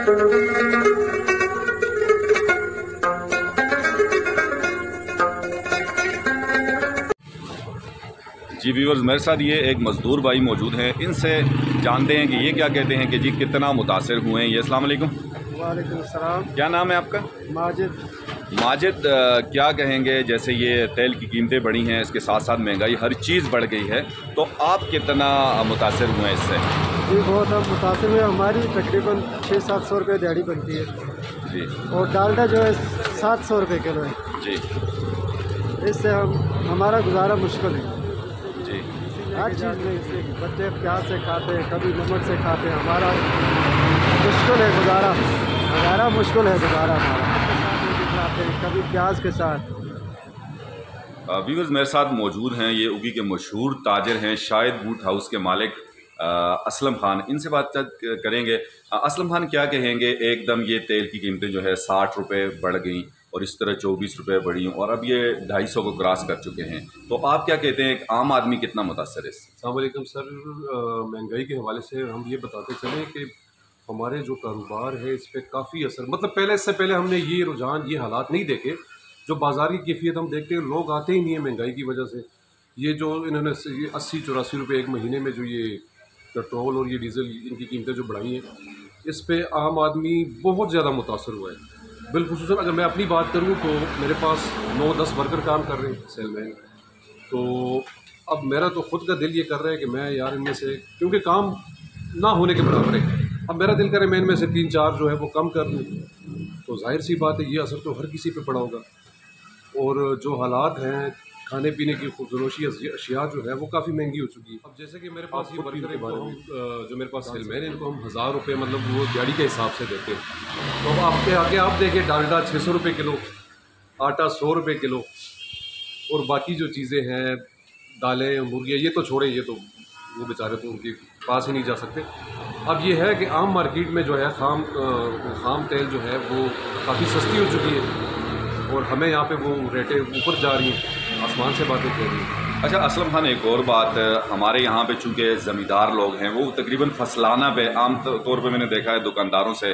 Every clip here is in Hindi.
जी व्यूअर्स, मेरे साथ ये एक मज़दूर भाई मौजूद हैं, इनसे जानते हैं कि ये क्या कहते हैं कि जी कितना मुतासिर हुए हैं ये। अस्सलाम वालेकुम। वालेकुम सलाम। क्या नाम है आपका? माजिद। माजिद, क्या कहेंगे, जैसे ये तेल की कीमतें बढ़ी हैं, इसके साथ साथ महंगाई हर चीज़ बढ़ गई है, तो आप कितना मुतासिर हुए हैं इससे? जी बहुत हम मुतासिर हुए। हमारी तकरीबन 600-700 रुपये दिहाड़ी बनती है जी। और डालडा जो है 700 रुपये किलो है जी। इससे हमारा गुजारा मुश्किल है जी। हर चीज़ में। इससे बच्चे प्याज से खाते हैं, कभी नमक से खाते हैं। हमारा मुश्किल है गुजारा मुश्किल है गुजारा हमारा। खाते हैं कभी प्याज के साथ। व्यूअर्स, मेरे साथ मौजूद हैं ये उगी के मशहूर ताजर हैं, शायद बूट हाउस के मालिक असलम खान। इनसे बातचीत करेंगे। असलम खान, क्या कहेंगे, एकदम ये तेल की कीमतें जो है 60 रुपये बढ़ गई और इस तरह 24 रुपये बढ़ी और अब ये 250 को क्रॉस कर चुके हैं, तो आप क्या कहते हैं, एक आम आदमी कितना मुतासर है इससे? अस्सलाम वालेकुम सर। महंगाई के हवाले से हम ये बताते चलें कि हमारे जो कारोबार है इस पर काफ़ी असर, मतलब इससे पहले हमने ये रुझान, ये हालात नहीं देखे। जो बाज़ार की कैफियत हम देखते हैं, लोग आते ही नहीं है महंगाई की वजह से। ये जो इन्होंने 80-84 रुपये एक महीने में जो ये पेट्रोल और ये डीज़ल इनकी कीमतें जो बढ़ाई हैं, इस पे आम आदमी बहुत ज़्यादा मुतासर हुआ है। बिलखुसूसन अगर मैं अपनी बात करूँ तो मेरे पास 9-10 वर्कर काम कर रहे हैं सेलमैन। तो अब मेरा तो ख़ुद का दिल ये कर रहा है कि मैं यार इनमें से, क्योंकि काम ना होने के बराबर है, अब मेरा दिल करे मैं इनमें से 3-4 जो है वो कम कर दूँ। तो जाहिर सी बात है ये असर तो हर किसी पे पड़ा होगा। और जो हालात हैं, खाने पीने की खुदरोशी अशिया जो है वो काफ़ी महंगी हो चुकी है। अब जैसे कि मेरे पास ये वर्कर है, जो मेरे पास सेलमैन है, इनको हम 1000 रुपये मतलब वो दिहाड़ी के हिसाब से देते हैं। तो अब आपके आगे आप देखिए, डालडा 600 रुपये किलो, आटा 100 रुपये किलो, और बाकी जो चीज़ें हैं, दालें, मुर्गियाँ, ये तो छोड़ें, ये तो वो बेचारे तो उनके पास ही नहीं जा सकते। अब ये है कि आम मार्केट में जो है खाम तेल जो है वो काफ़ी सस्ती हो चुकी है और हमें यहाँ पे वो रेटें ऊपर जा रही हैं, आसमान से बातें कह रही हैं। अच्छा असलम खान, एक और बात, हमारे यहाँ पे चूँकि ज़मींदार लोग हैं, वो तकरीबन फसलाना पे आम तौर पे मैंने देखा है दुकानदारों से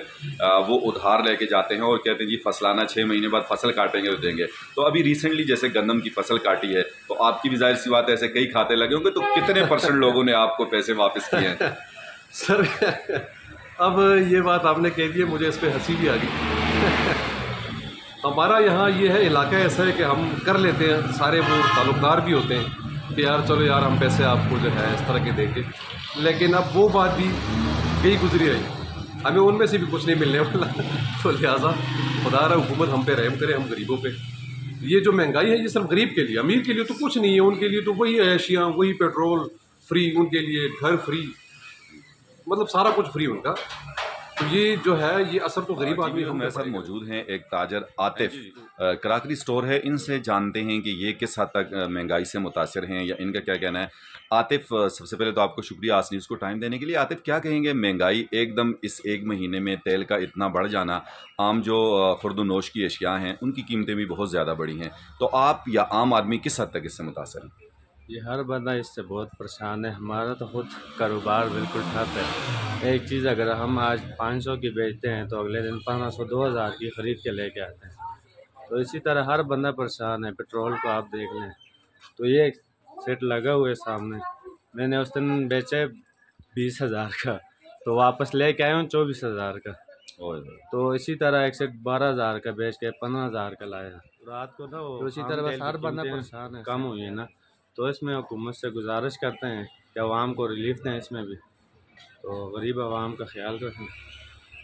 वो उधार लेके जाते हैं और कहते हैं जी फसलाना 6 महीने बाद फसल काटेंगे तो देंगे। तो अभी रिसेंटली जैसे गंदम की फसल काटी है, तो आपकी भी जाहिर सी बात है ऐसे कई खाते लगे होंगे, तो कितने % लोगों ने आपको पैसे वापस किए हैं? सर अब ये बात आपने कह दी है, मुझे इस पर हंसी भी आ गई। हमारा यहाँ ये है, इलाका ऐसा है कि हम कर लेते हैं, सारे वो ताल्लुकदार भी होते हैं कि यार चलो यार हम पैसे आपको जो है इस तरह के देंगे, लेकिन अब वो बात भी गई गुजरी रही, हमें उनमें से भी कुछ नहीं मिलने वाला। तो लिहाजा खुदा रहा हुकूमत हम पे रहम करे, हम गरीबों पे। ये जो महंगाई है ये सिर्फ गरीब के लिए, अमीर के लिए तो कुछ नहीं है। उनके लिए तो वही अशिया, वही पेट्रोल फ्री, उनके लिए घर फ्री, मतलब सारा कुछ फ्री उनका। तो ये जो है ये असर तो गरीब आदमी। मेरे साथ मौजूद हैं एक ताजर आतिफ, कराकरी स्टोर है, इनसे जानते हैं कि ये किस हद तक महंगाई से मुतासिर हैं या इनका क्या कहना है। आतिफ, सबसे पहले तो आपको शुक्रिया आज न्यूज़ को टाइम देने के लिए। आतिफ, क्या कहेंगे, महंगाई एकदम इस एक महीने में तेल का इतना बढ़ जाना, आम जो खुर्दनोश की अशिया हैं उनकी कीमतें भी बहुत ज़्यादा बढ़ी हैं, तो आप या आम आदमी किस हद तक इससे मुतासिर हैं? ये हर बंदा इससे बहुत परेशान है। हमारा तो खुद कारोबार बिल्कुल ठप है। एक चीज़ अगर हम आज 500 की बेचते हैं तो अगले दिन 1500-2000 की ख़रीद के लेके आते हैं। तो इसी तरह हर बंदा परेशान है। पेट्रोल को आप देख लें तो ये सेट लगा हुआ है सामने, मैंने उस दिन बेचे 20,000 का, तो वापस लेके आया हूँ 24,000 का। तो इसी तरह एक सेट 12,000 का बेच के 15,000 का लाया रात को। तो इसी तरह बस हर बंदा परेशान है, कम हुई है ना। तो इसमें हुकूमत से गुजारिश करते हैं कि आवाम को रिलीफ दें इसमें भी, तो गरीब आवाम का ख्याल रखें।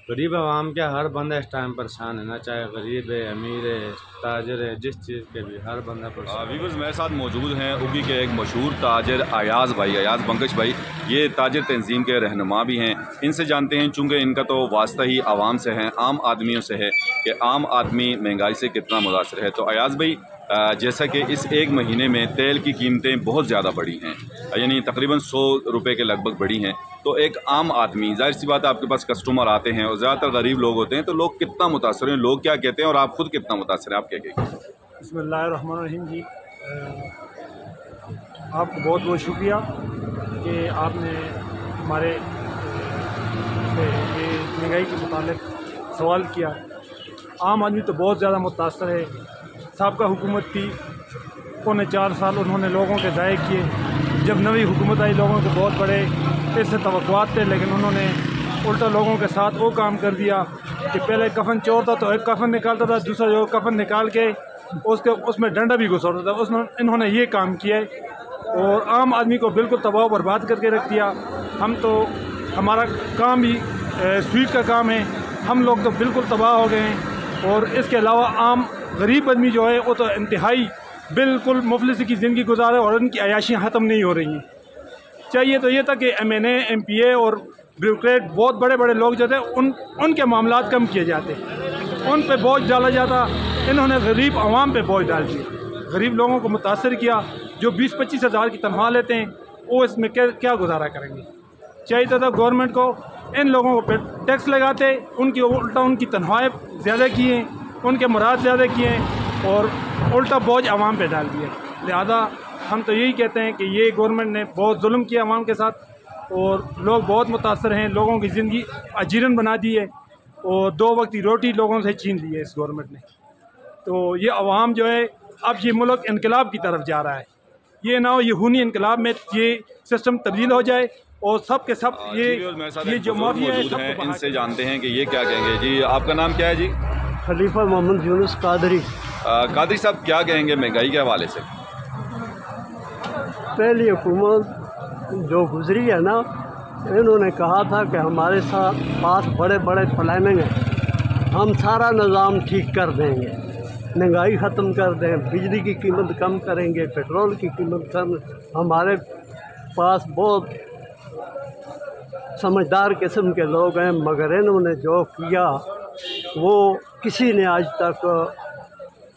गरीब आवाम क्या, हर बंदा इस टाइम परेशान है ना, चाहे गरीब है, अमीर है, ताजर है, जिस चीज़ के भी, हर बंदा परेशान। व्यूअर्स, मेरे साथ मौजूद हैं उगी के एक मशहूर ताजर अयाज़ भाई, अयाज़ बंकश भाई। ये ताजर तंजीम के रहनुमा भी हैं, इनसे जानते हैं, चूँकि इनका तो वास्ता ही आवाम से है, आम आदमियों से है, कि आम आदमी महंगाई से कितना मुतासर है। तो अयाज़ भाई, जैसा कि इस एक महीने में तेल की कीमतें बहुत ज़्यादा बढ़ी हैं, यानी तकरीबन 100 रुपये के लगभग बढ़ी हैं, तो एक आम आदमी, जाहिर सी बात है आपके पास कस्टमर आते हैं और ज़्यादातर गरीब लोग होते हैं, तो लोग कितना मुतासर हैं, लोग क्या कहते हैं और आप ख़ुद कितना मुतासर हैं, आप क्या कहेंगे? बिस्मिल्लाहिर्रहमानिर्रहीम जी, आपको बहुत बहुत शुक्रिया कि आपने हमारे ये महंगाई के मुतालिक सवाल किया। आम आदमी तो बहुत ज़्यादा मुतासर है। साबका हुकूमत थी, 4.25 साल उन्होंने लोगों के ज़ाय किए। जब नई हुकूमत आई लोगों को बहुत बड़े इससे तवक्कुआत थे, लेकिन उन्होंने उल्टा लोगों के साथ वो काम कर दिया कि पहले कफन चोर था तो एक कफन निकालता था, दूसरा जो कफन निकाल के उसमें डंडा भी घुसाता था। उसमें इन्होंने ये काम किया है और आम आदमी को बिल्कुल तबाह बर्बाद करके रख दिया। हम तो हमारा काम ही स्वीट का काम है, हम लोग तो बिल्कुल तबाह हो गए हैं। और इसके अलावा आम गरीब आदमी जो है वो तो इंतहाई बिल्कुल मुफलिसी की ज़िंदगी गुजारे और उनकी अयाशियाँ ख़त्म नहीं हो रही हैं। चाहिए तो ये था कि MNA, MPA और ब्यूरोक्रेट बहुत बड़े बड़े लोग जो थे उनके मामलात कम किए जाते, उन पे बोझ डाला जाता। इन्होंने गरीब आवाम पे बोझ डाल दिया, गरीब लोगों को मुतासर किया। जो 20-25 हज़ार की तनख्वाह लेते हैं वो इसमें क्या गुजारा करेंगे। चाहिए था गवर्नमेंट को इन लोगों को टैक्स लगाते, उनकी उल्टा उनकी तनख्वाहें ज़्यादा किए, उनके मुराद ज़्यादा किए और उल्टा बोझ आवाम पे डाल दिया। लिहाजा हम तो यही कहते हैं कि ये गवर्नमेंट ने बहुत जुल्म किया आवाम के साथ और लोग बहुत मुतासर हैं। लोगों की ज़िंदगी अजीरन बना दी है और 2 वक्त की रोटी लोगों से छीन ली है इस गवर्नमेंट ने। तो ये अवाम जो है अब ये मुल्क इनकलाब की तरफ जा रहा है। ये ना हो ये खूनी इनकलाब में ये सिस्टम तब्दील हो जाए और सब के सब ये जो माफिया है इनसे जानते हैं कि ये क्या कहेंगे। जी आपका नाम क्या है? जी खलीफा मोहम्मद यूनुस कादरी। कादरी साहब क्या कहेंगे महंगाई के हवाले से? पहली हुकूमत जो गुजरी है ना, इन्होंने कहा था कि हमारे पास बड़े बड़े प्लानिंग है, हम सारा निज़ाम ठीक कर देंगे, महंगाई ख़त्म कर दें, बिजली की कीमत कम करेंगे, पेट्रोल की कीमत कम। हमारे पास बहुत समझदार किस्म के लोग हैं, मगर इन्होंने जो किया वो किसी ने आज तक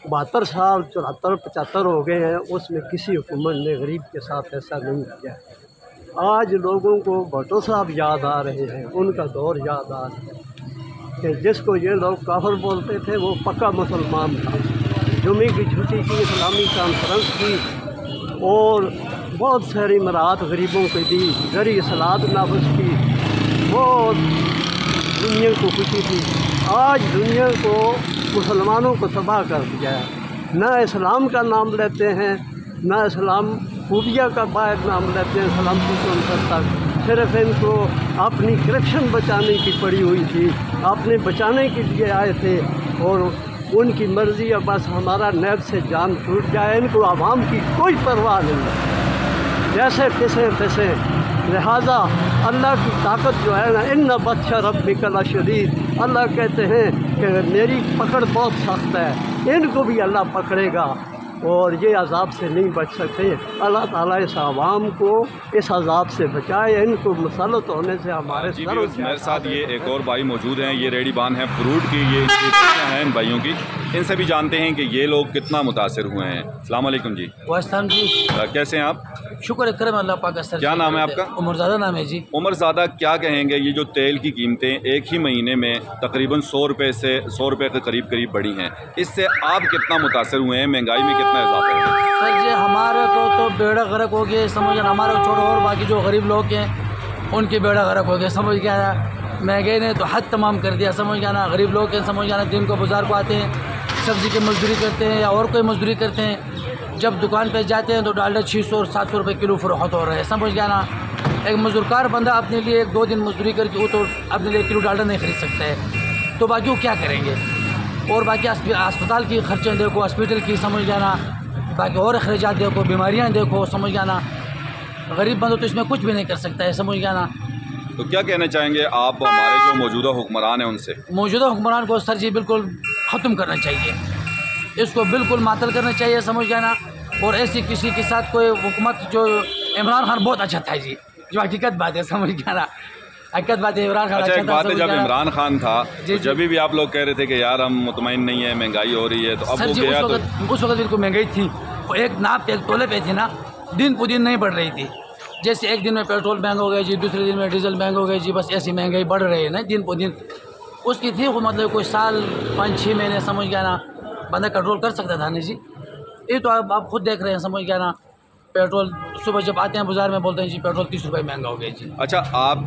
72 साल 74-75 हो गए हैं, उसमें किसी हुकूमत ने गरीब के साथ ऐसा नहीं किया। आज लोगों को भुट्टो साहब याद आ रहे हैं, उनका दौर याद आ रहा है कि जिसको ये लोग काफिर बोलते थे वो पक्का मुसलमान था। जुमे की छुट्टी की, इस्लामी कॉन्फ्रेंस की और बहुत सारी मराहत गरीबों को दी, जरी सलाद नाफज की, बहुत दुनिया को खुशी थी। आज दुनिया को मुसलमानों को तबाह कर दिया है। ना इस्लाम का नाम लेते हैं, ना इस्लाम खूबिया का बाहर नाम लेते हैं सलामती को तक। सिर्फ इनको अपनी करप्शन बचाने की पड़ी हुई थी, अपने बचाने के लिए आए थे और उनकी मर्ज़ी है बस हमारा नैब से जान छूट जाए। इनको आवाम की कोई परवाह नहीं है, जैसे फिसे। लिहाजा अल्लाह की ताकत जो है ना, इन्ना बत्शा रब्बिका लशदीद, अल्लाह कहते हैं कि मेरी पकड़ बहुत सख्त है, इनको भी अल्लाह पकड़ेगा और ये अज़ाब से नहीं बच सकते। अल्लाह ताला इस आवाम को इस अज़ाब से बचाए, इनको मुसल्लत होने से हमारे मेरे साथ ये एक और भाई मौजूद हैं, ये रेडीबान है फ्रूट की, ये हैं इन भाइयों की, इनसे भी जानते हैं कि ये लोग कितना मुतासिर हुए हैं। अस्सलाम वालेकुम जी। वास्तान जी, कैसे हैं आप? शुक्र करम अल्लाह पाक का। क्या नाम है आपका? उमरज़ादा नाम है जी। उमरज़ादा, क्या कहेंगे ये जो तेल की कीमतें एक ही महीने में तकरीबन 100 रुपये से 100 रुपये के करीब बढ़ी हैं, इससे आप कितना मुतासिर हुए हैं? महंगाई में कितना इजाफा है? सर जी हमारा तो बेड़ा गर्क हो गया, समझ जाना। हमारा छोड़ो और बाकी जो गरीब लोग हैं उनके बेड़ा गर्क हो गया, समझ गया। महंगाई ने तो हद तमाम कर दिया, समझ जाना। गरीब लोग हैं, समझ जाना, दिन को बाज़ार को आते हैं, सब्ज़ी की मजदूरी करते हैं या और कोई मजदूरी करते हैं। जब दुकान पे जाते हैं तो डालडा 600 और 700 रुपये किलो फ़रोख्त हो रहा है, समझ जाना। एक मजदूरकार बंदा अपने लिए 1-2 दिन मजदूरी करके वो तो अपने लिए किलो डालडा नहीं ख़रीद सकता है, तो बाकी वो क्या करेंगे। और बाकी अस्पताल की खर्चे देखो, हॉस्पिटल की, समझ जाना, बाकी और अखराजात देखो, बीमारियाँ देखो, समझ जाना। गरीब बंदा तो इसमें कुछ भी नहीं कर सकता है, समझ जाना। तो क्या कहना चाहेंगे आप हमारे जो मौजूदा हुक्मरान हैं उनसे? मौजूदा हुक्मरान को सर जी बिल्कुल ख़त्म करना चाहिए, इसको बिल्कुल मातल करना चाहिए, समझ जाना। और ऐसी किसी के साथ कोई हुकूमत, जो इमरान खान बहुत अच्छा था जी, जो हकीकत बात है, समझ जाना। हकीकत बात है, इमरान खान अच्छा एक बात है, जब इमरान खान था तो जब भी आप लोग कह रहे थे कि यार हम मुतमईन नहीं है, महंगाई हो रही है, तो अब सर वो जी गया उस वक्त बिल्कुल महंगाई थी, एक नाप एक तोले पे थी ना, दिन पर दिन नहीं बढ़ रही थी। जैसे एक दिन में पेट्रोल महंगा हो गया जी, दूसरे दिन में डीजल महंगा हो गया जी, बस ऐसी महंगाई बढ़ रही है ना दिन पर दिन। उसकी थी मतलब कोई साल 5-6 महीने, समझ गया ना, बंदा कंट्रोल कर सकता था नहीं जी। ये तो आप खुद देख रहे हैं, समझ गया ना। पेट्रोल सुबह जब आते हैं बाज़ार में बोलते हैं जी पेट्रोल 30 रुपये महंगा हो गया जी। अच्छा, आप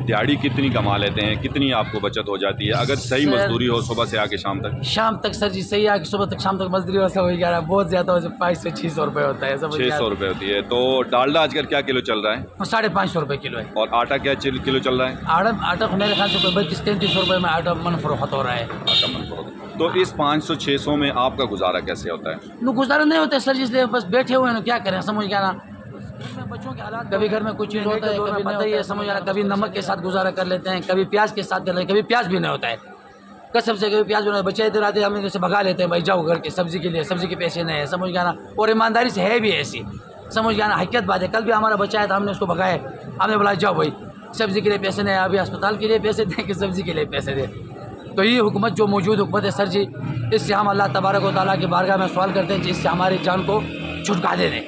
दिहाड़ी कितनी कमा लेते हैं, कितनी आपको बचत हो जाती है अगर सही मजदूरी हो सुबह से आके शाम तक? शाम तक सर जी सही आके सुबह तक शाम तक मजदूरी वैसा हो गया बहुत ज़्यादा हो, 500-600 रुपये होता है। 600 रुपये होती है। तो डालडा आजकल क्या किलो चल रहा है? 550 रुपये किलो है। और आटा क्या किलो चल रहा है? आटा मेरे ख्याल से 32-33 रुपये में आटा मन फरोख्त हो रहा है। आटा मन फरोख्त। तो इस 500-600 में आपका गुजारा कैसे होता है? गुजारा नहीं होता है सर, इसलिए बस बैठे हुए हैं ना, क्या करें समझ गया ना। बच्चों के हालात, कभी घर में कुछ नहीं होता है, कभी पता ही है समझ गया ना, कभी नमक के साथ गुजारा कर लेते हैं, कभी प्याज के साथ कर लेते हैं, कभी प्याज भी नहीं होता है कसम से, कभी प्याज बनाए बच्चे इधर आते हैं हम इनसे भगा लेते हैं, भाई जाओ घर के सब्जी के लिए, सब्जी के पैसे नहीं है समझ गया ना। और ईमानदारी से है भी ऐसी समझ गया ना, हकीकत बात है। कल भी हमारा बच्चा है था, हमने उसको भगाया, हमने बोला जाओ भाई सब्जी के लिए पैसे नहीं है, अभी अस्पताल के लिए पैसे दें कि सब्जी के लिए पैसे दें। तो ये हुकूमत जो मौजूद हुकूमत है सर जी, इससे हम अल्लाह तबारक व तआला की बारगाह में सवाल करते हैं जिससे हमारी जान को छुटका दे दें,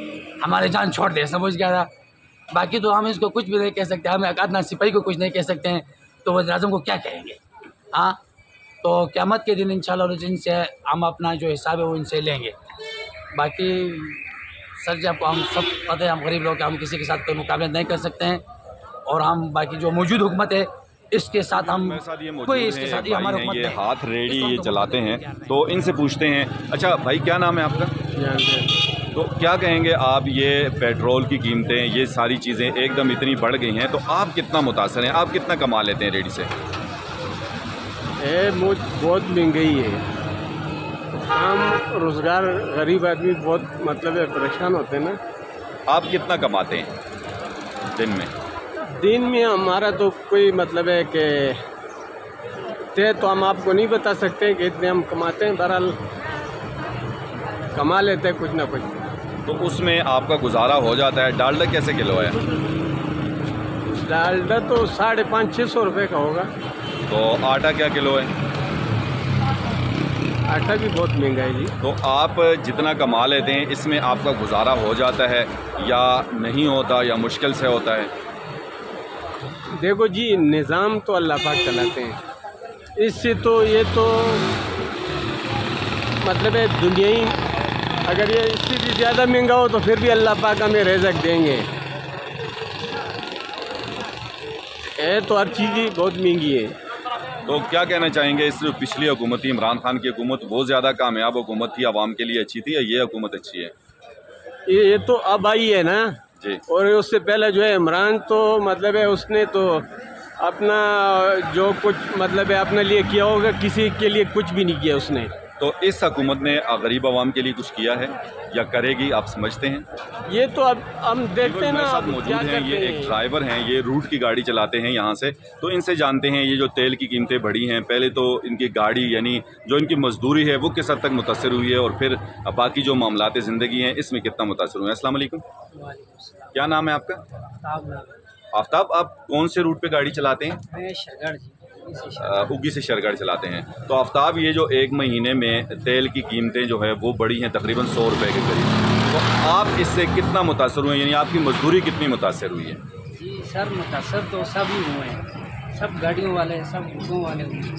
हमारी जान छोड़ दें समझ गया ना। बाकी तो हम इसको कुछ भी नहीं कह सकते, हम अदना सिपाही को कुछ नहीं कह सकते हैं, तो वज़ीर आज़म को क्या कहेंगे? हाँ, तो क़यामत के दिन इंशाअल्लाह जिनसे हम अपना जो हिसाब है वो इनसे लेंगे। बाकी सर जी आपको हम सब पता है, हम गरीब लोग हम किसी के साथ कोई मुकाबला नहीं कर सकते हैं, और हम बाकी जो मौजूद हुकूमत है इसके साथ हम कोई इसके साथ ही हमारे ये हाथ रेडी ये चलाते हैं, तो इनसे पूछते हैं। अच्छा भाई, क्या नाम है आपका? तो क्या कहेंगे आप, ये पेट्रोल की कीमतें, ये सारी चीज़ें एकदम इतनी बढ़ गई हैं, तो आप कितना मुतासर हैं, आप कितना कमा लेते हैं रेडी से? बहुत महंगाई है, काम रोज़गार गरीब आदमी बहुत मतलब परेशान होते हैं ना। आप कितना कमाते हैं दिन में? दिन में हमारा तो कोई मतलब है कि तय तो हम आपको नहीं बता सकते कि इतने हम कमाते हैं, बहरहाल कमा लेते हैं कुछ ना कुछ। तो उसमें आपका गुजारा हो जाता है। डालडा कैसे किलो है? डालडा तो 550-600 रुपये का होगा। तो आटा क्या किलो है? आटा भी बहुत महंगा है जी। तो आप जितना कमा लेते हैं इसमें आपका गुजारा हो जाता है या नहीं होता, या मुश्किल से होता है? देखो जी, निज़ाम तो अल्लाह पाक चलाते हैं, इससे तो ये तो मतलब है दुनिया ही, अगर ये इससे भी ज़्यादा महंगा हो तो फिर भी अल्लाह पाक हमें रिज़्क़ देंगे। है तो हर चीज़ ही बहुत महंगी है। तो क्या कहना चाहेंगे, इस जो पिछली हुकूमत थी, इमरान खान की हुकूमत, वो ज़्यादा कामयाब हुकूमत थी, आवाम के लिए अच्छी थी, या ये हुकूमत अच्छी है? ये तो अब आई है ना जी। और उससे पहले जो है इमरान तो मतलब है उसने तो अपना जो कुछ मतलब है अपने लिए किया होगा, किसी के लिए कुछ भी नहीं किया उसने। तो इस हुकूमत ने गरीब आवाम के लिए कुछ किया है या करेगी, आप समझते हैं? ये तो अब हम देखते हैं ना। साथ मौजूद हैं, ये एक ड्राइवर हैं, ये रूट की गाड़ी चलाते हैं यहाँ से, तो इनसे जानते हैं ये जो तेल की कीमतें बढ़ी हैं, पहले तो इनकी गाड़ी यानी जो इनकी मजदूरी है वो किस हद तक मुतासर हुई है, और फिर बाकी जो मामलात ज़िंदगी हैं इसमें कितना मुतासर हुए हैं। अस्सलाम वालेकुम, क्या नाम है आपका? आफ्ताब, आप कौन से रूट पे गाड़ी चलाते हैं? उगी से शरगढ़ चलाते हैं। तो आफ्ताब, ये जो एक महीने में तेल की कीमतें जो है वो बढ़ी हैं तकरीबन 100 रुपये के करीब, तो आप इससे कितना मुतासर हुए, यानी आपकी मजदूरी कितनी मुतासर हुई है? जी सर, मुतासर तो सब ही हुए हैं, सब गाड़ियों वाले, सब ऑटो वाले हुए हैं।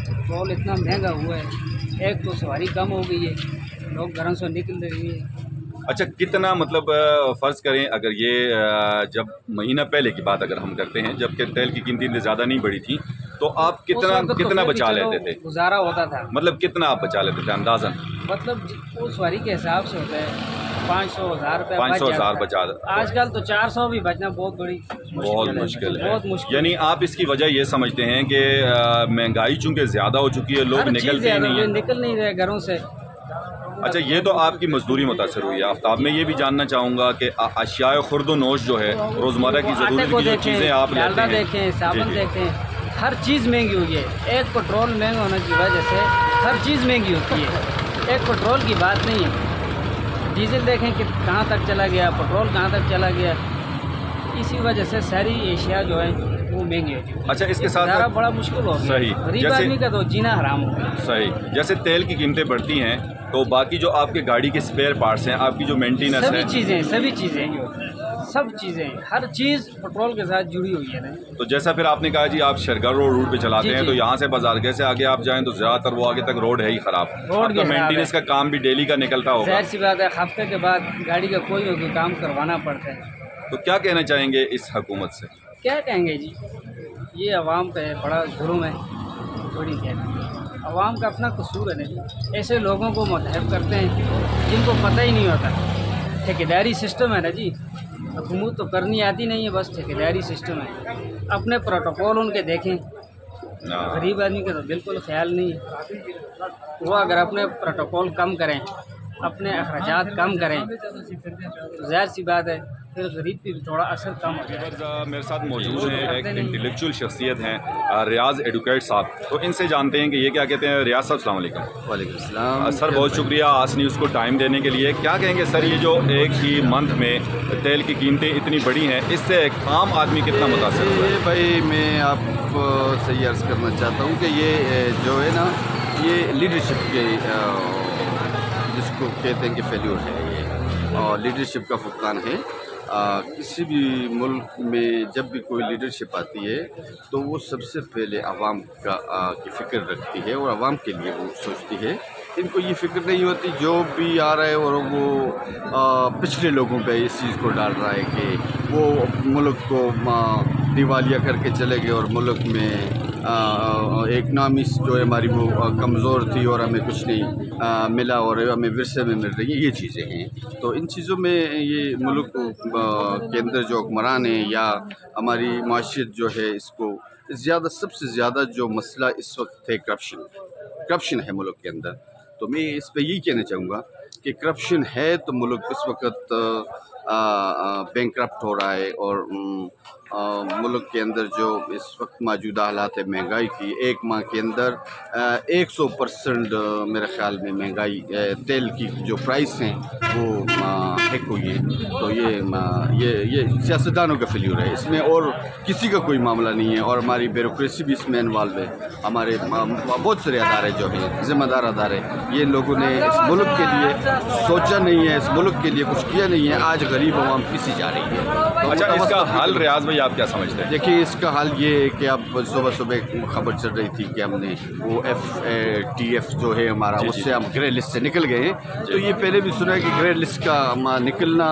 पेट्रोल इतना महंगा हुआ है, एक तो सवारी कम हो गई है, लोग घरों से निकल रहे हैं। अच्छा, कितना मतलब फ़र्ज़ करें, अगर ये जब महीना पहले की बात अगर हम करते हैं, जब तेल की कीमतें ज़्यादा नहीं बढ़ी थी, तो आप कितना बचा लेते थे? गुजारा होता था। मतलब कितना आप बचा लेते थे अंदाज़न? मतलब उस सवारी के हिसाब से होता है, 500-1000 रुपये 500-1000 बचा। आजकल तो 400 भी बचना बहुत मुश्किल है। बहुत मुश्किल। यानी आप इसकी वजह ये समझते हैं कि महंगाई चूँकि ज़्यादा हो चुकी है, लोग निकलते निकल नहीं रहे घरों से। अच्छा, ये तो आपकी मजदूरी मुतासर हुई है। आफ्ताब, मैं ये भी जानना चाहूँगा कि अशियाए खुर्द नोश जो है, रोज़मर्रा की ज़रूरत की जो चीज़ें आप लेते हैं, देखें, साबुन देखें, हर चीज़ महंगी हुई है। एक पेट्रोल महंगा होने की वजह से हर चीज़ महंगी होती है, एक पेट्रोल की बात नहीं है। डीजल देखें कि कहाँ तक चला गया, पेट्रोल कहाँ तक चला गया, इसी वजह से सारी एशिया जो है वो महंगी होती है। अच्छा, इसके साथ बड़ा मुश्किल हो गया। सही, गरीब आदमी का तो जीना हराम हो गया। सही, जैसे तेल की कीमतें बढ़ती हैं तो बाकी जो आपके गाड़ी के स्पेयर पार्ट्स हैं, आपकी जो मेंटेनेंस है, सभी चीज़ें सब चीज़ें, हर चीज़ पेट्रोल के साथ जुड़ी हुई है ना। तो जैसा फिर आपने कहा जी आप शरगर रोड पे चलाते जी, हैं, जी। तो यहाँ से बाजारगे से आगे आप जाएं तो ज़्यादातर वो आगे तक रोड है ही ख़राब। रोड तो भी खराब मेंटेनेंस का काम भी डेली का निकलता होगा। जाहिर सी बात है, हफ्ते के बाद गाड़ी का कोई ना कोई काम करवाना पड़ता है। तो क्या कहना चाहेंगे इस हुकूमत से? क्या कहेंगे जी, ये अवाम पे बड़ा जुल्म है, थोड़ी कहना अवाम का अपना कसूर है नहीं। ऐसे लोगों को मुतहब करते हैं जिनको पता ही नहीं होता। ठेकेदारी सिस्टम है ना जी, हुकूमत तो करनी आती नहीं है, बस ठेकेदारी सिस्टम है। अपने प्रोटोकॉल उनके देखें, गरीब आदमी का तो बिल्कुल ख्याल नहीं है। वो अगर अपने प्रोटोकॉल कम करें, अपने अखराजात कम करें, तो ज़ाहिर सी बात है फिर गरीब पे भी थोड़ा असर कम हो जाएगा। मेरे साथ मौजूद हैं एक इंटेलेक्चुअल शख्सियत हैं रियाज एडवोकेट साहब, तो इनसे जानते हैं कि ये क्या कहते हैं। रियाज साहब अस्सलाम वालेकुम। वालेकुम सलाम सर, बहुत शुक्रिया आस न्यूज़ को टाइम देने के लिए। क्या कहेंगे सर, ये जो एक ही मंथ में तेल की कीमतें इतनी बढ़ी हैं, इससे एक आम आदमी कितना मुतासर हुआ है? ये भाई मैं आपको सही अर्ज़ करना चाहता हूँ कि ये जो है ना, ये लीडरशिप के जिसको कहते हैं कि फेल्योर है ये, और लीडरशिप का फुकदान है। किसी भी मुल्क में जब भी कोई लीडरशिप आती है तो वो सबसे पहले आवाम का की फ़िक्र रखती है और आवाम के लिए वो सोचती है। इनको ये फ़िक्र नहीं होती जो भी आ रहा है, और वो पिछले लोगों पे इस चीज़ को डाल रहा है कि वो मुल्क को दिवालिया करके चले गए और मुल्क में इकनॉमी जो है हमारी वो कमज़ोर थी और हमें कुछ नहीं मिला और हमें विरसे में मिल रही है। ये चीज़ें हैं, तो इन चीज़ों में ये मुल्क के अंदर जो हुक्मरान हैं या हमारी माशियत जो है, इसको सबसे ज़्यादा जो मसला इस वक्त है करप्शन है मुल्क के अंदर। तो मैं इस पर यही कहना चाहूँगा कि करप्शन है तो मुल्क इस वक्त बैंकक्रप्ट हो रहा है, और मुल्क के अंदर जो इस वक्त मौजूदा हालात है महंगाई की, एक माह के अंदर 100% मेरे ख़्याल में महंगाई तेल की जो प्राइस हैं वो हैक हुई है। तो ये सियासतदानों का फेल्यूर है, इसमें और किसी का कोई मामला नहीं है, और हमारी ब्यूरोक्रेसी भी इसमें इन्वॉल्व है। हमारे बहुत सारे अदारे जो हैं, ज़िम्मेदार अदारे, ये लोगों ने इस मुल्क के लिए सोचा नहीं है, इस मुल्क के लिए कुछ किया नहीं है। आज गरीब आवाम पिसी जा रही है। तो अच्छा, इसका हल रियाज भाई आप क्या समझते हैं? देखिए, इसका हल ये है कि अब सुबह खबर चल रही थी कि हमने वो FATF जो है हमारा, उससे हम ग्रे लिस्ट से निकल गए हैं। तो ये पहले भी सुना है कि ग्रे लिस्ट का निकलना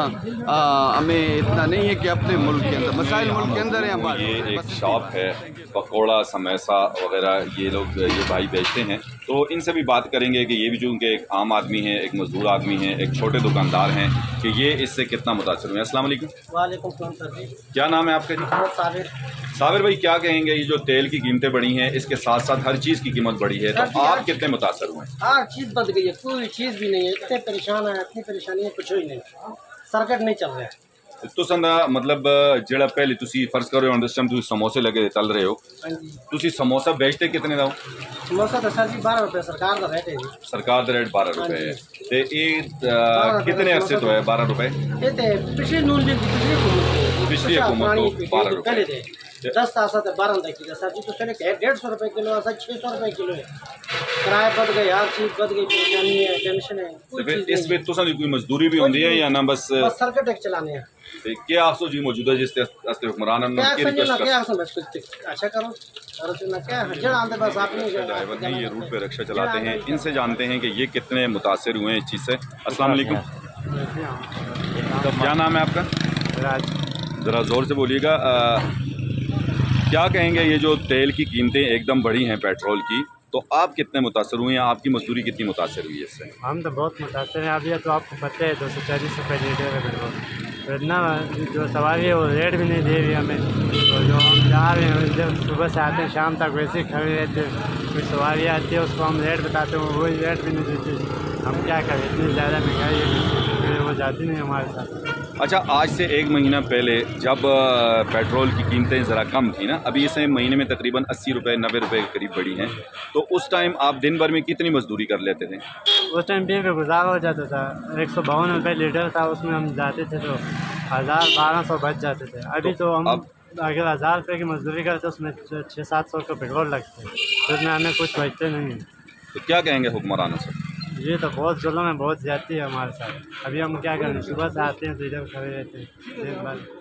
हमें इतना नहीं है कि अपने मुल्क के अंदर मसाइल मुल्क के अंदर हैं। ये एक शॉप है, पकौड़ा समोसा वगैरह ये लोग ये भाई बेचते हैं, तो इनसे भी बात करेंगे कि ये भी जो उनके एक आम आदमी हैं, एक मजदूर आदमी हैं, एक छोटे दुकानदार हैं, कि ये इससे कितना मुतासर हुए। अस्सलाम वालेकुम। वालेकुम सलाम सर जी। क्या नाम है आपका जी? साबिर भाई, क्या कहेंगे, ये जो तेल की कीमतें बढ़ी हैं, इसके साथ साथ हर चीज़ की कीमत बढ़ी है, तो आप कितने मुतासर हुए? हर चीज़ बद गई है, कोई चीज़ भी नहीं है। इतने परेशान है, इतनी परेशानी है, कुछ ही नहीं, सर्किट नहीं चल रहा है। तो संदा मतलब ਜਿਹੜਾ पहले तुसी फर्ज करो इस टाइम तुसी समोसे लगे चल रहे हो, तुसी समोसा बेचते कितने दा हो? समोसा तो सर जी 12 रुपये सरकार का रेट है जी। सरकार का रेट 12 रुपये है, तो ये कितने अरसे तो है 12 रुपये? ये तो पिछली नून लीग पिछली हुकूमत को 12 रुपये 10 तासा तो 12 तक की सर जी। तो चले 150 रुपये किलो है, 600 रुपये किलो है। किराया बढ़ गए, हर चीज़ बढ़ गई, परेशानी है, टेंशन है। तो फिर इसमें तो कोई मजदूरी भी होती है या ना बस सर्किट एक चलाने हैं? क्या आप जी मौजूदा जिस हुक्मरान अच्छा करो ड्राइवर हैं, ये रूट पे रिक्शा चलाते हैं, इनसे जानते हैं कि ये कितने मुतासर हुए हैं इस चीज़ से। अस्सलाम वालेकुम। क्या नाम है आपका? ज़रा ज़ोर से बोलिएगा। क्या कहेंगे, ये जो तेल की कीमतें एकदम बढ़ी हैं पेट्रोल की, तो आप कितने मुतासर हुए हैं? आपकी मजदूरी कितनी मुतासर हुई है इससे? हम तो बहुत मुतासर हैं। अभी तो आपको पता है 240 रुपये लीटर है पेट्रोल, तो इतना जो सवारी है वो रेट भी नहीं दे रही हमें। तो जो हम जा रहे हैं, जब सुबह से आते हैं शाम तक वैसे ही खड़े रहते हैं, कोई सवारी आती है उसको हम रेट बताते हैं, वही रेट भी नहीं देते। हम क्या करें, इतनी ज़्यादा महंगाई है, वो जाती नहीं हमारे साथ। अच्छा, आज से एक महीना पहले जब पेट्रोल की कीमतें ज़रा कम थी ना, अभी इस महीने में तकरीबन 80 रुपये 90 रुपये के करीब बढ़ी हैं, तो उस टाइम आप दिन भर में कितनी मजदूरी कर लेते थे? उस टाइम दिन पे गुजारा हो जाता था। 152 रुपये लीटर था, उसमें हम जाते थे तो 1000-1200 बच जाते थे। अभी तो हम अगर 1000 रुपये की मजदूरी करते तो उसमें 600-700 का पेट्रोल लगते हैं, तो उसमें हमें कुछ बचते नहीं है। तो क्या कहेंगे हुक्मरानों से? ये तो बहुत जुल्म है, बहुत ज़्यादती है हमारे साथ। अभी हम क्या करें, सुबह से आते हैं तो इधर खड़े रहते हैं दिन भर।